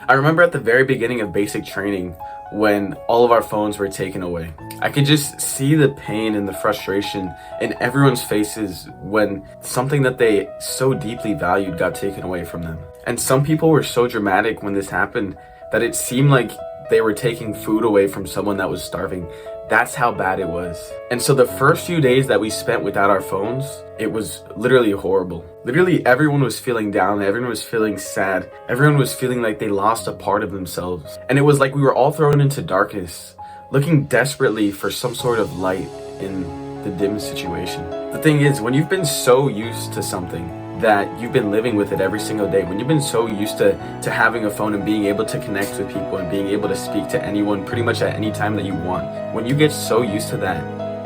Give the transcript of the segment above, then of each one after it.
I remember at the very beginning of basic training when all of our phones were taken away. I could just see the pain and the frustration in everyone's faces when something that they so deeply valued got taken away from them. And some people were so dramatic when this happened that it seemed like they were taking food away from someone that was starving. That's how bad it was. And so the first few days that we spent without our phones, it was literally horrible. Literally everyone was feeling down, everyone was feeling sad, everyone was feeling like they lost a part of themselves. And it was like we were all thrown into darkness, looking desperately for some sort of light in the dim situation. The thing is, when you've been so used to something that you've been living with it every single day, when you've been so used to having a phone and being able to connect with people and being able to speak to anyone pretty much at any time that you want, when you get so used to that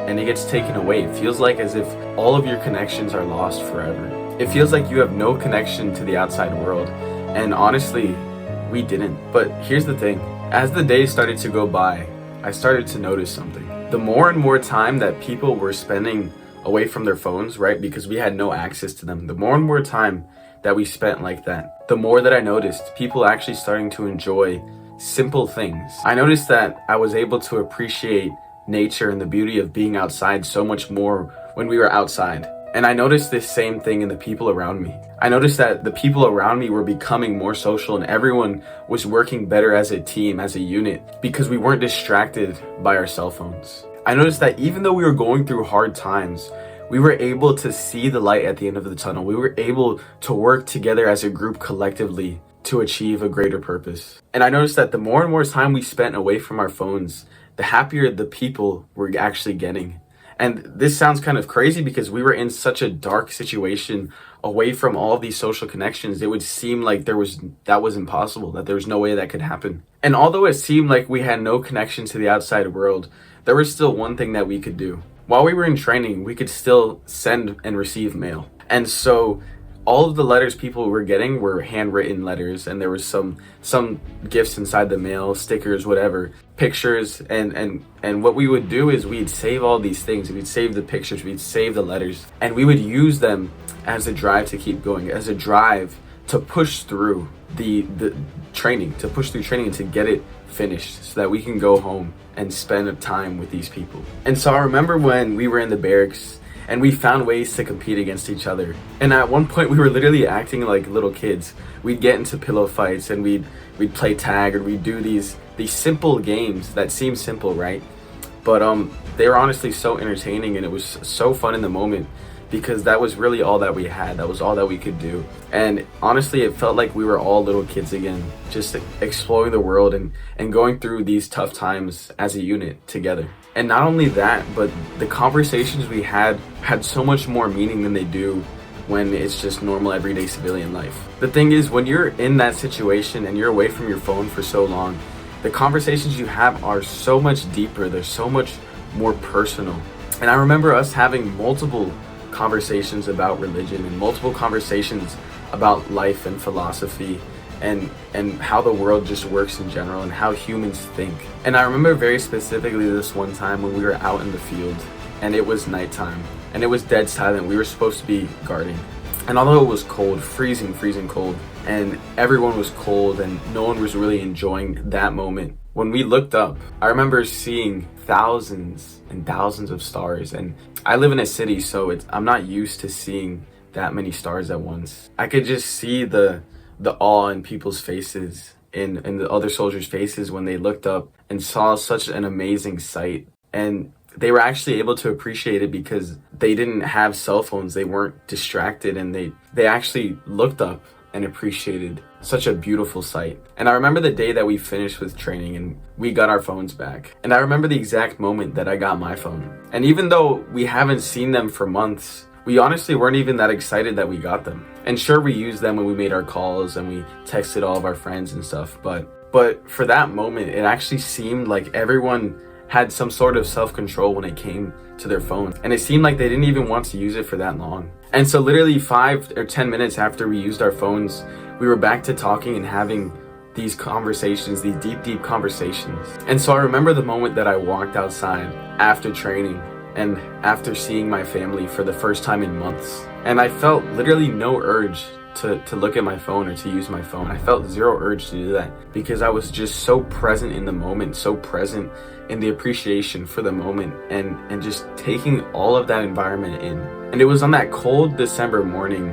and it gets taken away, it feels like as if all of your connections are lost forever. It feels like you have no connection to the outside world. And honestly, we didn't. But here's the thing. As the days started to go by, I started to notice something. The more and more time that people were spending away from their phones, right? Because we had no access to them. The more and more time that we spent like that, the more that I noticed people actually starting to enjoy simple things. I noticed that I was able to appreciate nature and the beauty of being outside so much more when we were outside. And I noticed this same thing in the people around me. I noticed that the people around me were becoming more social and everyone was working better as a team, as a unit, because we weren't distracted by our cell phones. I noticed that even though we were going through hard times, we were able to see the light at the end of the tunnel. We were able to work together as a group collectively to achieve a greater purpose. And I noticed that the more and more time we spent away from our phones, the happier the people were actually getting. And this sounds kind of crazy because we were in such a dark situation away from all these social connections. It would seem like that was impossible, that there was no way that could happen. And although it seemed like we had no connection to the outside world, there was still one thing that we could do. While we were in training, we could still send and receive mail. And so all of the letters people were getting were handwritten letters, and there was some gifts inside the mail, stickers, whatever, pictures, and what we would do is we'd save all these things. We'd save the pictures, we'd save the letters, and we would use them as a drive to keep going, as a drive to push through the training, and to get it finished so that we can go home and spend time with these people. And so I remember when we were in the barracks and we found ways to compete against each other. And at one point we were literally acting like little kids. We'd get into pillow fights and we'd play tag, or we'd do these simple games that seem simple, right? But they were honestly so entertaining, and it was so fun in the moment because that was really all that we had. That was all that we could do. And honestly, it felt like we were all little kids again, just exploring the world and going through these tough times as a unit together. And not only that, but the conversations we had so much more meaning than they do when it's just normal everyday civilian life. The thing is, when you're in that situation and you're away from your phone for so long, the conversations you have are so much deeper. They're so much more personal. And I remember us having multiple conversations about religion and multiple conversations about life and philosophy and how the world just works in general and how humans think. And I remember very specifically this one time when we were out in the field and it was nighttime and it was dead silent. We were supposed to be guarding. And although it was cold, freezing cold, and everyone was cold and no one was really enjoying that moment, when we looked up, I remember seeing thousands and thousands of stars. And I live in a city, so I'm not used to seeing that many stars at once. I could just see the awe in people's faces, in the other soldiers' faces when they looked up and saw such an amazing sight. And they were actually able to appreciate it because they didn't have cell phones. They weren't distracted, and they actually looked up and appreciated such a beautiful sight. And I remember the day that we finished with training and we got our phones back. And I remember the exact moment that I got my phone. And even though we haven't seen them for months, we honestly weren't even that excited that we got them. And sure, we used them when we made our calls and we texted all of our friends and stuff, but for that moment, it actually seemed like everyone had some sort of self-control when it came to their phones. And it seemed like they didn't even want to use it for that long. And so literally 5 or 10 minutes after we used our phones, we were back to talking and having these conversations, these deep conversations. And so I remember the moment that I walked outside after training and after seeing my family for the first time in months. And I felt literally no urge to look at my phone or to use my phone. I felt zero urge to do that because I was just so present in the moment, so present in the appreciation for the moment, and just taking all of that environment in. And it was on that cold December morning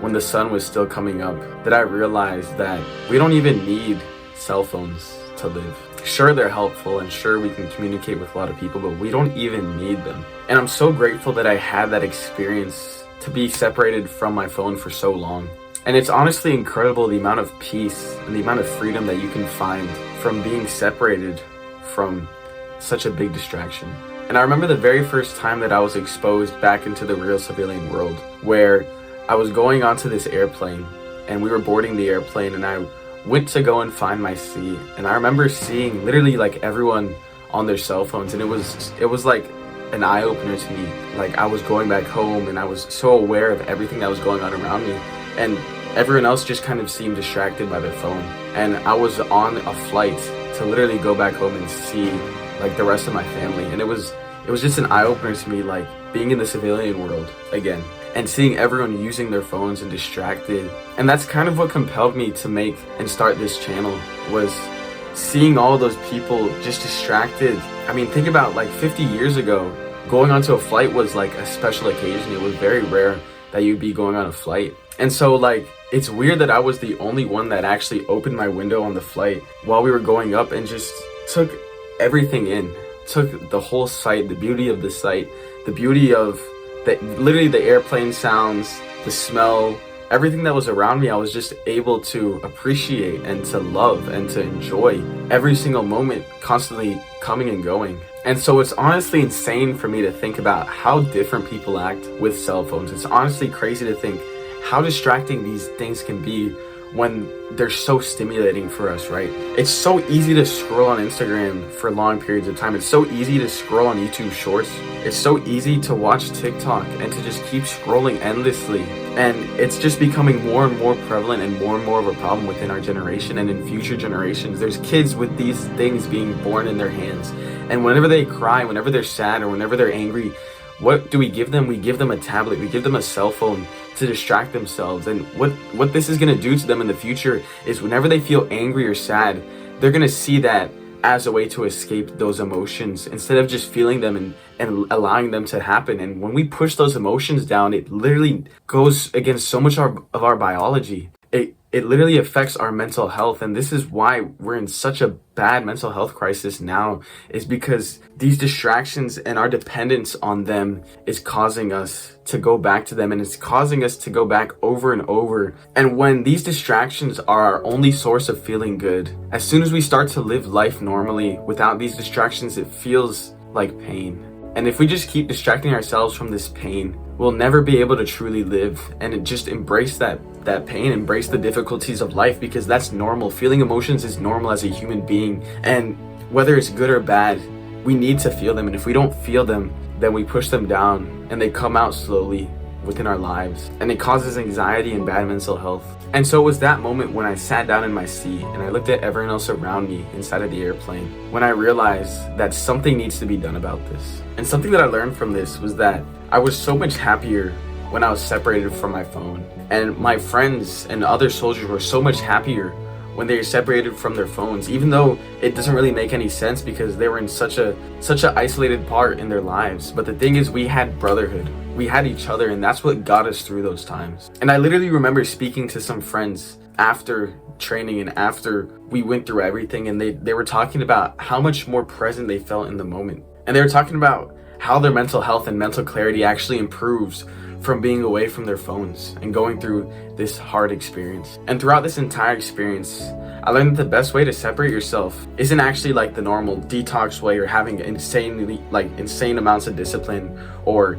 when the sun was still coming up that I realized that we don't even need cell phones to live. Sure, they're helpful, and sure, we can communicate with a lot of people, but we don't even need them. And I'm so grateful that I had that experience to be separated from my phone for so long. And it's honestly incredible the amount of peace and the amount of freedom that you can find from being separated from such a big distraction. And I remember the very first time that I was exposed back into the real civilian world, where I was going onto this airplane and we were boarding the airplane, and I went to go and find my seat, and I remember seeing literally like everyone on their cell phones, and it was like an eye-opener to me. Like, I was going back home and I was so aware of everything that was going on around me, and everyone else just kind of seemed distracted by their phone. And I was on a flight to literally go back home and see like the rest of my family, and it was just an eye-opener to me, like being in the civilian world again and seeing everyone using their phones and distracted. And that's kind of what compelled me to make and start this channel, was seeing all those people just distracted. I mean, think about like 50 years ago, going onto a flight was like a special occasion. It was very rare that you'd be going on a flight. And so like, it's weird that I was the only one that actually opened my window on the flight while we were going up and just took everything in, took the whole sight, the beauty of the sight, the beauty of literally the airplane sounds, the smell, everything that was around me. I was just able to appreciate and to love and to enjoy every single moment, constantly coming and going. And so it's honestly insane for me to think about how different people act with cell phones. It's honestly crazy to think how distracting these things can be when they're so stimulating for us, right? It's so easy to scroll on Instagram for long periods of time. It's so easy to scroll on YouTube Shorts. It's so easy to watch TikTok and to just keep scrolling endlessly. And it's just becoming more and more prevalent and more of a problem within our generation and in future generations. There's kids with these things being born in their hands. And whenever they cry, whenever they're sad, or whenever they're angry, what do we give them? We give them a tablet. We give them a cell phone to distract themselves. And what this is going to do to them in the future is whenever they feel angry or sad, they're going to see that as a way to escape those emotions instead of just feeling them and allowing them to happen. And when we push those emotions down, it literally goes against so much of our biology. It literally affects our mental health. And this is why we're in such a bad mental health crisis now, is because these distractions and our dependence on them is causing us to go back to them, and it's causing us to go back over and over. And when these distractions are our only source of feeling good, as soon as we start to live life normally without these distractions, it feels like pain. And if we just keep distracting ourselves from this pain, we'll never be able to truly live and just embrace that pain, embrace the difficulties of life, because that's normal. Feeling emotions is normal as a human being. And whether it's good or bad, we need to feel them. And if we don't feel them, then we push them down and they come out slowly within our lives. And it causes anxiety and bad mental health. And so it was that moment when I sat down in my seat and I looked at everyone else around me inside of the airplane, when I realized that something needs to be done about this. And something that I learned from this was that I was so much happier when I was separated from my phone. And my friends and other soldiers were so much happier when they were separated from their phones, even though it doesn't really make any sense because they were in such a isolated part in their lives. But the thing is, we had brotherhood. We had each other, and that's what got us through those times. And I literally remember speaking to some friends after training and after we went through everything, and they were talking about how much more present they felt in the moment. And they were talking about how their mental health and mental clarity actually improves from being away from their phones and going through this hard experience. And throughout this entire experience, I learned that the best way to separate yourself isn't actually like the normal detox way or having insane amounts of discipline or,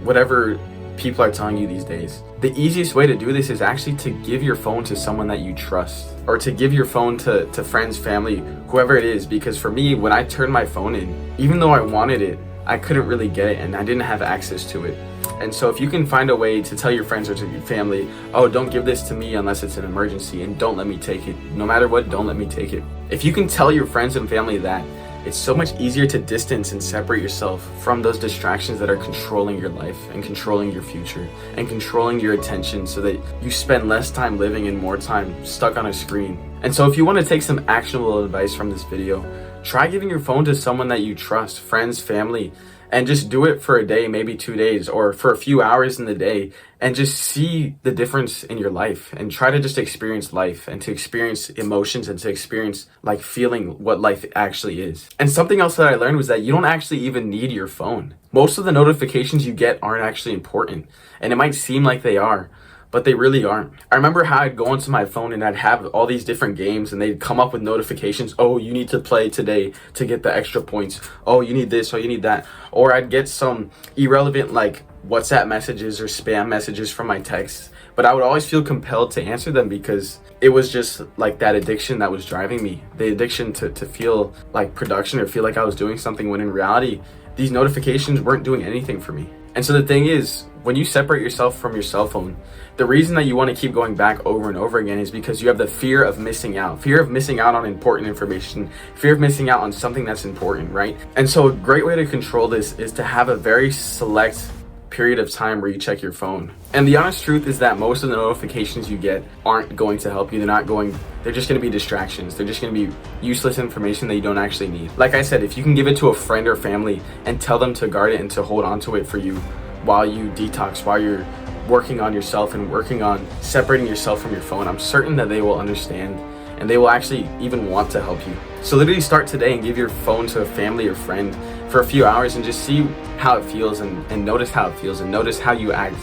whatever people are telling you these days. The easiest way to do this is actually to give your phone to someone that you trust, or to give your phone to friends, family, whoever it is. Because for me, when I turned my phone in, even though I wanted it, I couldn't really get it and I didn't have access to it. And so if you can find a way to tell your friends or to your family, oh, don't give this to me unless it's an emergency, and don't let me take it. No matter what, don't let me take it. If you can tell your friends and family that, it's so much easier to distance and separate yourself from those distractions that are controlling your life and controlling your future and controlling your attention, so that you spend less time living and more time stuck on a screen. And so if you want to take some actionable advice from this video, try giving your phone to someone that you trust, friends, family, and just do it for a day, maybe 2 days, or for a few hours in the day, and just see the difference in your life, and try to just experience life and to experience emotions and to experience like feeling what life actually is. And something else that I learned was that you don't actually even need your phone. Most of the notifications you get aren't actually important, and it might seem like they are, but they really aren't. I remember how I'd go onto my phone and I'd have all these different games and they'd come up with notifications. Oh, you need to play today to get the extra points. Oh, you need this, oh, you need that. Or I'd get some irrelevant like WhatsApp messages or spam messages from my texts, but I would always feel compelled to answer them because it was just like that addiction that was driving me. The addiction to feel like production or feel like I was doing something, when in reality, these notifications weren't doing anything for me. And so the thing is, when you separate yourself from your cell phone, the reason that you want to keep going back over and over again is because you have the fear of missing out on important information, fear of missing out on something that's important, right? And so a great way to control this is to have a very select period of time where you check your phone. And the honest truth is that most of the notifications you get aren't going to help you. They're just going to be distractions. They're just going to be useless information that you don't actually need. Like I said, if you can give it to a friend or family and tell them to guard it and to hold on to it for you while you detox, while you're working on yourself and working on separating yourself from your phone, I'm certain that they will understand and they will actually even want to help you. So literally start today and give your phone to a family or friend for a few hours and just see how it feels and notice how it feels and notice how you act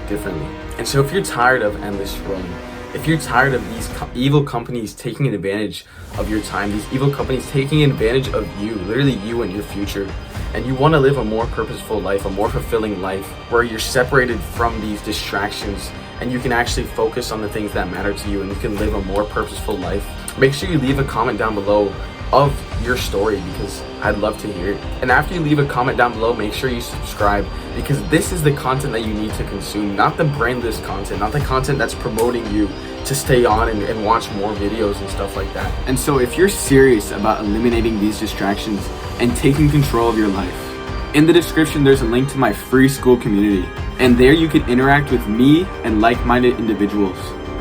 differently. And so if you're tired of endless scrolling, if you're tired of these evil companies taking advantage of your time, these evil companies taking advantage of you, literally you and your future, and you want to live a more purposeful life, a more fulfilling life where you're separated from these distractions and you can actually focus on the things that matter to you and you can live a more purposeful life, make sure you leave a comment down below of your story because I'd love to hear it. And after you leave a comment down below, make sure you subscribe because this is the content that you need to consume, not the brainless content, not the content that's promoting you to stay on and watch more videos and stuff like that. And so if you're serious about eliminating these distractions and taking control of your life, in the description there's a link to my free school community, and there you can interact with me and like-minded individuals.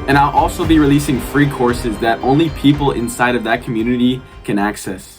And I'll also be releasing free courses that only people inside of that community can access.